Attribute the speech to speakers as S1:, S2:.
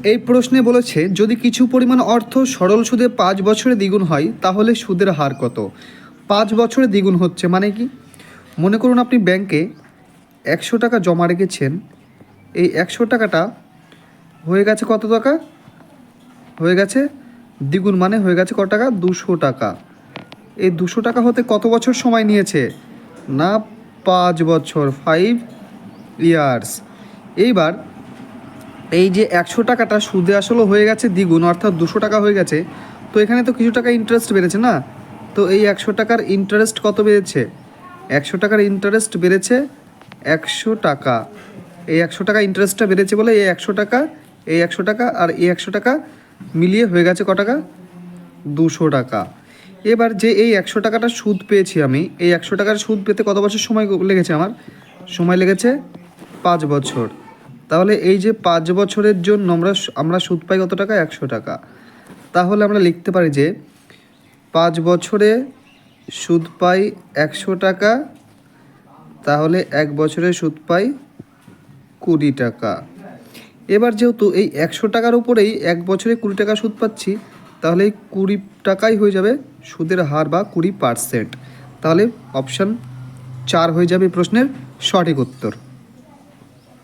S1: এই প্রশ্নে বলেছে যদি কিছু পরিমাণ অর্থ সরল সুদে 5 বছরে দ্বিগুণ হয় তাহলে সুদের হার কত। 5 বছরে দ্বিগুণ হচ্ছে মানে কি? মনে করুন আপনি ব্যাংকে 100 টাকা জমা রেখেছেন, এই 100 টাকাটা হয়ে গেছে কত টাকা? হয়ে গেছে দ্বিগুণ, মানে হয়ে গেছে কত টাকা? 200 টাকা। এই 200 টাকা হতে কত বছর সময় নিয়েছে? না 5 বছর, 5 ইয়ার্স। এইবার এই যে 100 টাকাটা সুদে আসলে হয়ে গেছে দ্বিগুণ, অর্থাৎ 200 টাকা হয়ে গেছে। তো এখানে তো কিছু টাকা ইন্টারেস্ট বেড়েছে না? তো এই 100 টাকার ইন্টারেস্ট কত বেড়েছে? 100 টাকার ইন্টারেস্ট বেড়েছে 100 টাকা। এই 100 টাকা ইন্টারেস্টটা বেড়েছে বলে এই 100 টাকা, এই 100 টাকা আর এই 100 টাকা মিলিয়ে হয়ে গেছে ক টাকা? 200 টাকা। এবার যে এই 100 টাকাটা সুদ পেয়েছি আমি, এই 100 টাকার সুদ পেতে কত বছর সময় লেগেছে আমার? সময় লেগেছে 5 বছর। তাহলে এই যে 5 বছরের জন্য আমরা সুদ পাই কত টাকা? 100 টাকা। তাহলে আমরা লিখতে পারি যে 5 বছরে সুদ পাই 100 টাকা, তাহলে 1 বছরে সুদ পাই 20 টাকা। এবার যেহেতু এই 100 টাকার উপরেই 1 বছরে 20 টাকা সুদ পাচ্ছি, তাহলে এই 20 টাকাই হয়ে যাবে সুদের হার বা 20%। তাহলে অপশান 4 হয়ে যাবে প্রশ্নের সঠিক উত্তর।